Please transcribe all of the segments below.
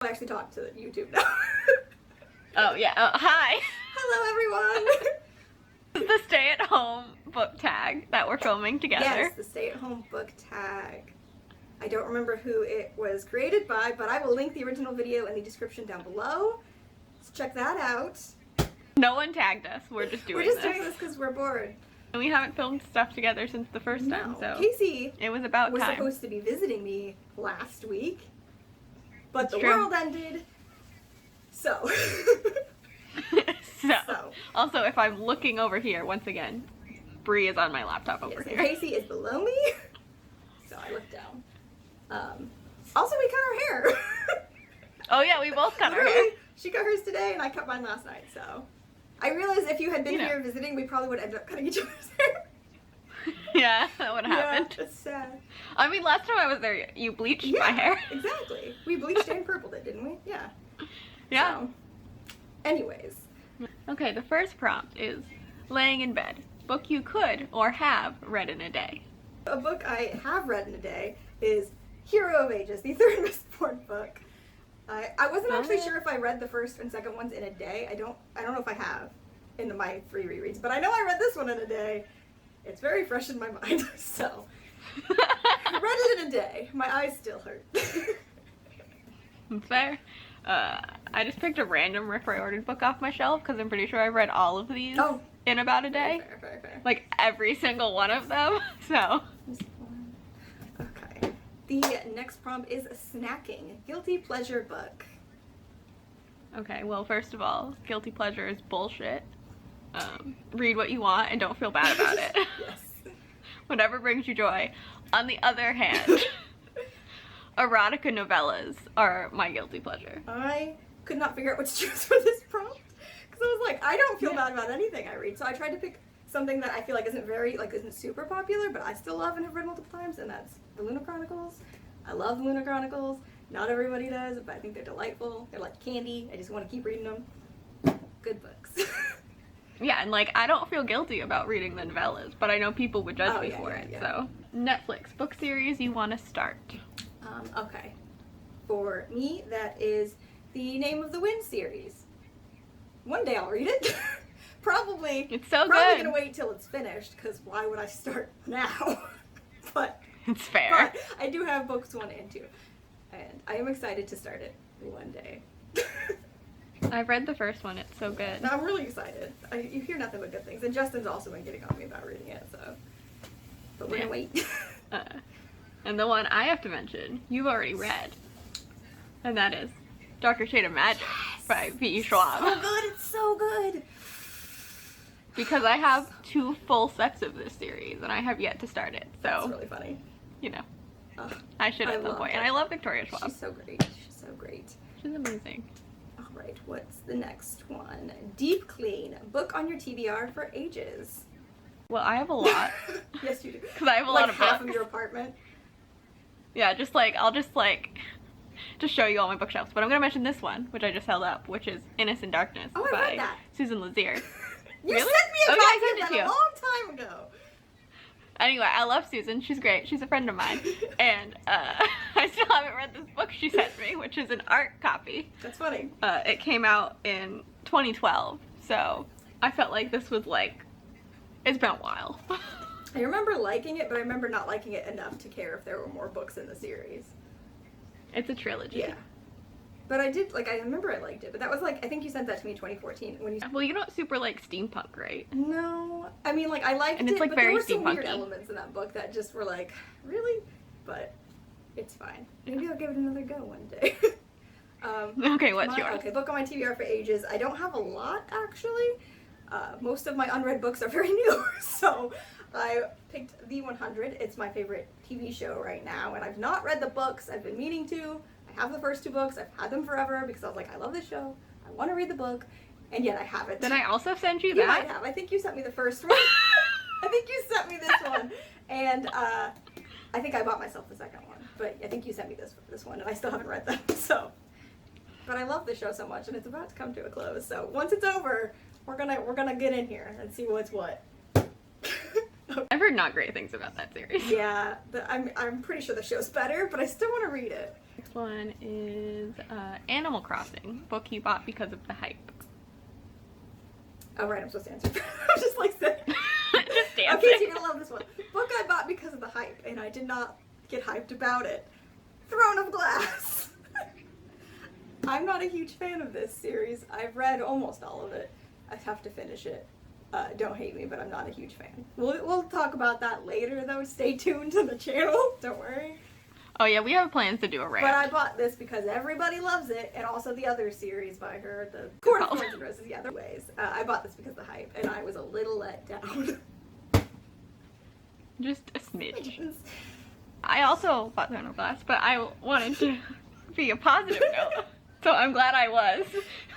I actually talk to YouTube now. Oh, yeah. Hi. Hello, everyone. This is the stay-at-home book tag that we're filming together. Yes, the stay-at-home book tag. I don't remember who it was created by, but I will link the original video in the description down below. So check that out. No one tagged us. We're just doing this. We're just doing this because we're bored. And we haven't filmed stuff together since the first time, so Casey it was about was time. supposed to be visiting me last week, but It's the true. world ended. So. So, also, if I'm looking over here, once again, Bree is on my laptop over here. And Casey is below me, so I look down. Also, we cut our hair. Oh yeah, we both cut our hair. Literally, she cut hers today, and I cut mine last night. So I realized if you had been here visiting, we probably would end up cutting each other's hair. Yeah, that would happen. Yeah, it's sad. I mean, last time I was there, you bleached my hair. Exactly. We bleached and purpled it, didn't we? Yeah. Yeah. So, anyways. Okay, the first prompt is laying in bed. Book you could or have read in a day. A book I have read in a day is Hero of Ages, the third Mistborn book. I wasn't actually sure if I read the first and second ones in a day. I don't know if I have in my free rereads, but I know I read this one in a day. It's very fresh in my mind, so I read it in a day. My eyes still hurt. That's fair. I just picked a random Rick Roy ordered book off my shelf because I'm pretty sure I've read all of these in about a day. Fair. Like every single one of them. So. Okay. The next prompt is snacking. Guilty pleasure book. Okay, well, first of all, guilty pleasure is bullshit. Read what you want and don't feel bad about it. Yes. Whatever brings you joy. On the other hand, erotica novellas are my guilty pleasure. I could not figure out what to choose for this prompt because I was like, I don't feel bad about anything I read, so I tried to pick something that I feel like isn't super popular, but I still love and have read multiple times, and that's the Luna Chronicles. I love the Luna Chronicles. Not everybody does, but I think they're delightful. They're like candy. I just want to keep reading them. Good books. Yeah, and like I don't feel guilty about reading the novellas, but I know people would judge me for it. So Netflix book series you want to start. Okay. For me, that is the Name of the Wind series. One day I'll read it. Probably. It's so good. Probably gonna wait till it's finished, because why would I start now? But it's fair. But I do have books 1 and 2, and I am excited to start it one day. I've read the first one. It's so good. I'm really excited. You hear nothing but good things, and Justin's also been getting on me about reading it. So, but we're gonna wait. And the one I have to mention, you've already read, and that is Darker Shade of Magic by V.E. Schwab. So good, it's so good. Because I have 2 full sets of this series, and I have yet to start it. So that's really funny. You know, I should at some point. And I love Victoria Schwab. She's so great. She's so great. She's amazing. All right, what's the next one? Deep Clean, book on your TBR for ages. Well, I have a lot. Yes, you do. Because I have a lot of half books. of your apartment. Yeah, I'll just show you all my bookshelves. But I'm gonna mention this one, which I just held up, which is Innocent Darkness by Susan Lazier. You really? sent me a copy of that a long time ago. Anyway, I love Susan. She's great. She's a friend of mine. And I still haven't read this book she sent me, which is an art copy. That's funny. It came out in 2012, so I felt like this was like, it's been a while. I remember liking it, but I remember not liking it enough to care if there were more books in the series. It's a trilogy. Yeah. But I remember I liked it, but that was like, I think you sent that to me in 2014 when you... Well, you don't super like steampunk, right? No. I mean, like, I liked and it's, like, but very there were some weird steampunky elements in that book that just were like, really? But it's fine. Maybe I'll give it another go one day. Okay, what's yours? Okay, book on my TBR for ages. I don't have a lot, actually. Most of my unread books are very new, so I picked The 100. It's my favorite TV show right now, and I've not read the books. I've been meaning to. I have the first 2 books. I've had them forever because I was like, I love this show. I want to read the book, and yet I haven't. Then I also sent you that? You might have. I think you sent me the first one. I think you sent me this one, and I think I bought myself the second one. But I think you sent me this one, and I still haven't read them. So, but I love the show so much, and it's about to come to a close. So once it's over, we're gonna get in here and see what's what. Okay. I've heard not great things about that series. Yeah, I'm pretty sure the show's better, but I still want to read it. Next one is Animal Crossing, book you bought because of the hype. Oh, right, I'm supposed to answer. I'm just like saying. Just dancing. Okay, so you're gonna love this one. Book I bought because of the hype, and I did not get hyped about it. Throne of Glass. I'm not a huge fan of this series. I've read almost all of it. I have to finish it. Don't hate me, but I'm not a huge fan. We'll talk about that later, though. Stay tuned to the channel. Don't worry. Oh yeah, we have plans to do a rant. But I bought this because everybody loves it, and also the other series by her, the Court of Thorns and Roses. Yeah, their ways. I bought this because of the hype, and I was a little let down. Just a smidge. I also bought Throne of Glass, but I wanted to be a positive note. So I'm glad I was.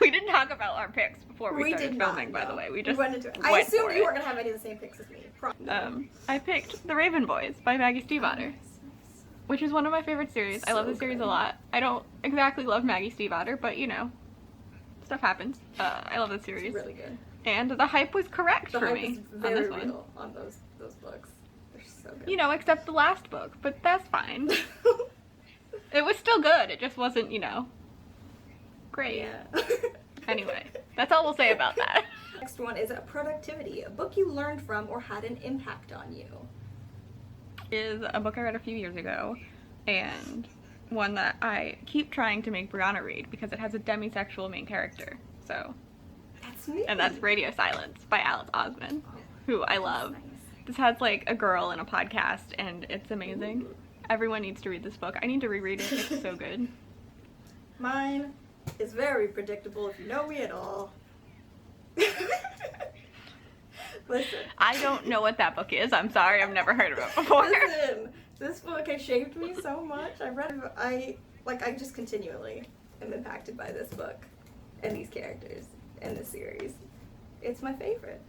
We didn't talk about our picks before we started filming, by the way. We just went into it. I assumed you weren't going to have any of the same picks as me. I picked The Raven Boys by Maggie Stiefvater, which is one of my favorite series. I love the series a lot. I don't exactly love Maggie Stiefvater, but you know, stuff happens. I love the series. It's really good. And the hype was correct for me on this one. On those books. They're so good. You know, except the last book, but that's fine. It was still good. It just wasn't, you know, great. Yeah. Anyway, that's all we'll say about that. Next one is Productivity, a book you learned from or had an impact on you. Is a book I read a few years ago, and one that I keep trying to make Brianna read because it has a demisexual main character. So that's me. And that's Radio Silence by Alice Osman, who I love. Nice. This has like a girl in a podcast, and it's amazing. Ooh. Everyone needs to read this book. I need to reread it. It's so good. Mine is very predictable if you know me at all. Listen. I don't know what that book is. I'm sorry. I've never heard of it before. Listen, this book has shaped me so much. I just continually am impacted by this book and these characters and this series. It's my favorite.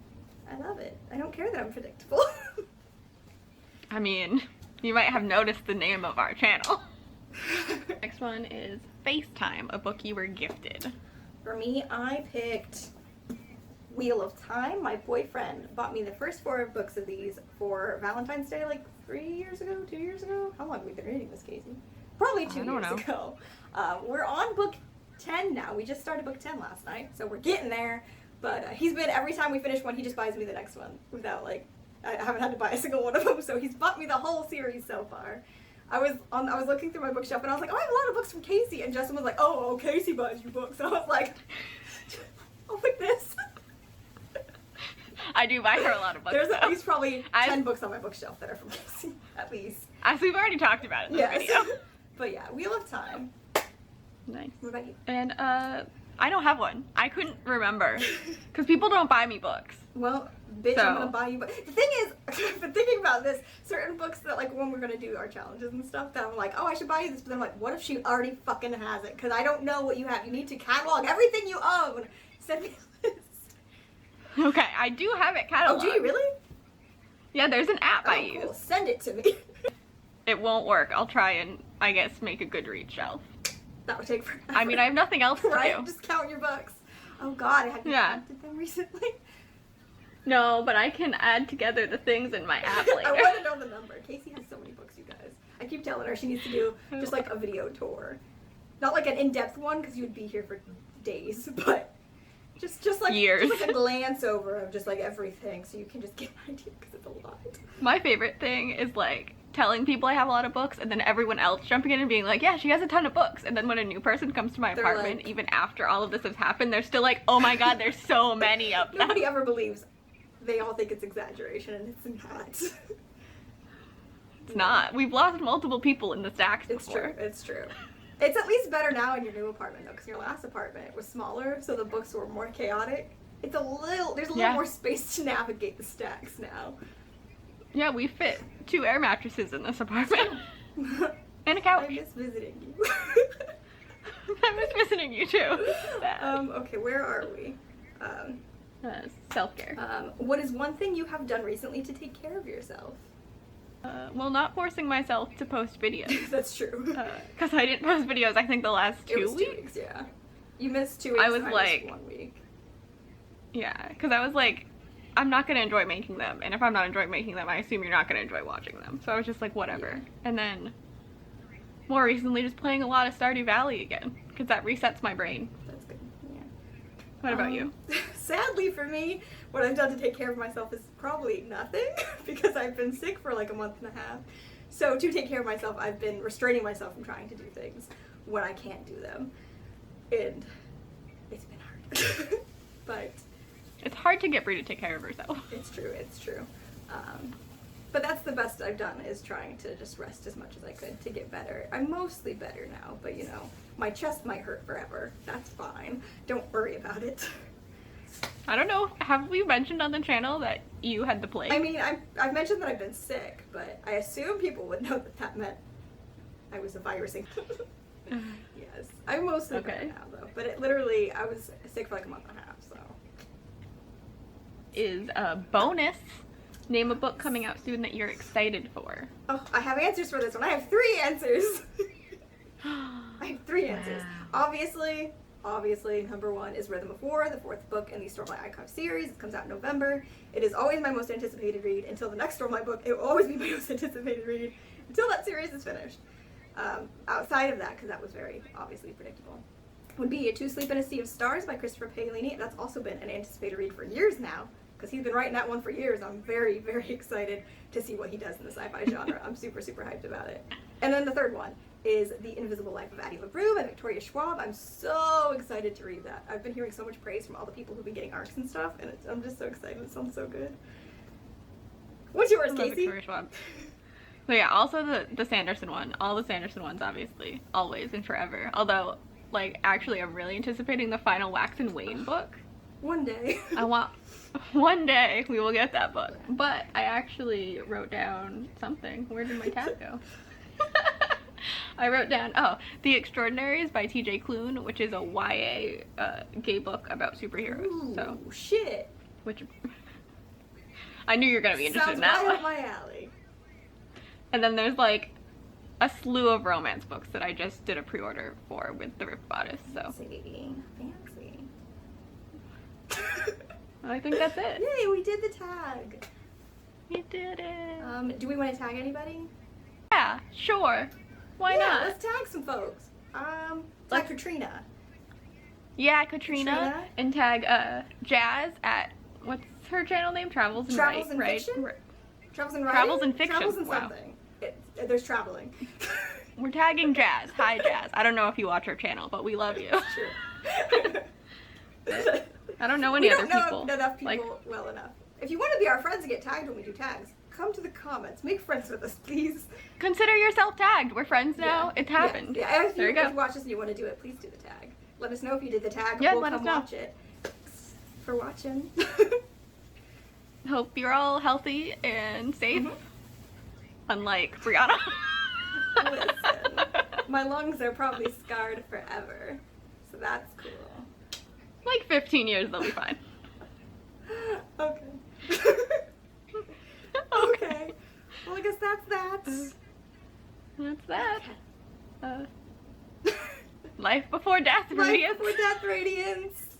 I love it. I don't care that I'm predictable. I mean, you might have noticed the name of our channel. Next one is FaceTime, a book you were gifted. For me, I picked Wheel of Time. My boyfriend bought me the first 4 books of these for Valentine's Day like 3 years ago, 2 years ago. How long have we been reading this, Casey? Probably 2 years ago. We're on book 10 now. We just started book 10 last night, so we're getting there. But he's been, every time we finish one, he just buys me the next one without like, I haven't had to buy a single one of them, so he's bought me the whole series so far. I was looking through my bookshelf and I was like, oh, I have a lot of books from Casey, and Justin was like, oh, Casey buys you books. And I was like, I'll pick this. I do buy her a lot of books. There's at least probably 10 books on my bookshelf that are from Casey, at least. As we've already talked about in this video. But yeah, Wheel of Time. Nice. What about you? And I don't have one. I couldn't remember because people don't buy me books. Well, bitch, I'm gonna buy you books. The thing is, I've been thinking about this. Certain books that, like, when we're gonna do our challenges and stuff, that I'm like, oh, I should buy you this. But then I'm like, what if she already fucking has it? Because I don't know what you have. You need to catalog everything you own. Send me a list. Okay, I do have it cataloged. Oh, do you really? Yeah, there's an app I cool. use. Send it to me. It won't work. I'll try and, I guess, make a Goodreads shelf. That would take forever. I mean, I have nothing else to right? do. Just count your books. Oh God, have you counted them recently? No, but I can add together the things in my app later. I want to know the number. Casey has so many books, you guys. I keep telling her she needs to do just like a video tour. Not like an in-depth one, because you'd be here for days, but just like years. Just like a glance over of just like everything, so you can just get an idea, because it's a lot. My favorite thing is like telling people I have a lot of books, and then everyone else jumping in and being like, yeah, she has a ton of books. And then when a new person comes to my apartment, like, even after all of this has happened, they're still like, oh my God, there's so many of them. Nobody ever believes. They all think it's exaggeration, and it's not. It's not. We've lost multiple people in the stacks before. It's true. It's at least better now in your new apartment, though, because your last apartment was smaller, so the books were more chaotic. There's a little more space to navigate the stacks now. Yeah, we fit 2 air mattresses in this apartment. And a couch. I miss visiting you. I miss visiting you too. Okay, where are we? Self-care. What is one thing you have done recently to take care of yourself? Well, not forcing myself to post videos. That's true. Because I didn't post videos, I think, the last 2 weeks. 2 weeks, yeah. You missed 2 weeks, I missed 1 week. Yeah, because I was like, I'm not going to enjoy making them. And if I'm not enjoying making them, I assume you're not going to enjoy watching them. So I was just like, whatever. Yeah. And then more recently just playing a lot of Stardew Valley again, because that resets my brain. That's good. Yeah. What about you? Sadly for me, what I've done to take care of myself is probably nothing because I've been sick for like a month and a half. So to take care of myself, I've been restraining myself from trying to do things when I can't do them. And it's been hard. But it's hard to get Brie to take care of herself. it's true. But that's the best I've done, is trying to just rest as much as I could to get better. I'm mostly better now, but you know, my chest might hurt forever. That's fine. Don't worry about it. I don't know, have we mentioned on the channel that you had the plague? I mean, I've mentioned that I've been sick, but I assume people would know that that meant I was a virusing. Yes, I'm mostly better now though. But it literally, I was sick for like a month and a half, so. Is a bonus. Name a book coming out soon that you're excited for. Oh, I have answers for this one. I have 3 answers. I have 3 answers. Obviously, number 1 is Rhythm of War, the 4th book in the Stormlight Icon series. It comes out in November. It is always my most anticipated read until the next Stormlight book. It will always be my most anticipated read until that series is finished. Outside of that, because that was very obviously predictable, would be To Sleep in a Sea of Stars by Christopher Paolini. That's also been an anticipated read for years now, because he's been writing that one for years. I'm very, very excited to see what he does in the sci-fi genre. I'm super, super hyped about it. And then the 3rd one is The Invisible Life of Addie LaRue by Victoria Schwab. I'm so excited to read that. I've been hearing so much praise from all the people who've been getting arcs and stuff, and I'm just so excited. It sounds so good. What's yours, Casey? Victoria Schwab. So yeah, also the Sanderson one. All the Sanderson ones, obviously. Always and forever. Although, like, actually I'm really anticipating the final Wax and Wayne book. One day. One day we will get that book. But I actually wrote down something. Where did my tab go? I wrote down, The Extraordinaries by T.J. Klune, which is a YA gay book about superheroes. Ooh, so shit. Which I knew you were gonna be interested Sounds in that right one. up my alley. And then there's like a slew of romance books that I just did a pre-order for with the Rift Bodice. So Fancy. I think that's it. Yay, we did the tag. We did it. Do we want to tag anybody? Yeah, sure. Why not? Let's tag some folks. Tag Let's- Katrina. Yeah, Katrina. And tag Jazz at, what's her channel name? Travels and Travels Write, in right? Fiction? Travels and Travels Writing? in Fiction. Travels in Wow. something. There's traveling. We're tagging Jazz. Hi, Jazz. I don't know if you watch our channel, but we love you. True. I don't know any other don't people. know enough people Like, well enough. If you want to be our friends and get tagged when we do tags, come to the comments. Make friends with us, please. consider yourself tagged. We're friends now. It's happened. Yeah. If There you you go. watch this and you want to do it, please do the tag. Let us know if you did the tag. Yeah, we'll let come us know. watch it. Thanks for watching. Hope you're all healthy and safe. Mhm. Unlike Brianna. Listen, my lungs are probably scarred forever, so that's cool. Like 15 years, they'll be fine. Okay. Okay. Well, I guess that's that. That's that. Life before death, Life Radiance. before death, Radiance.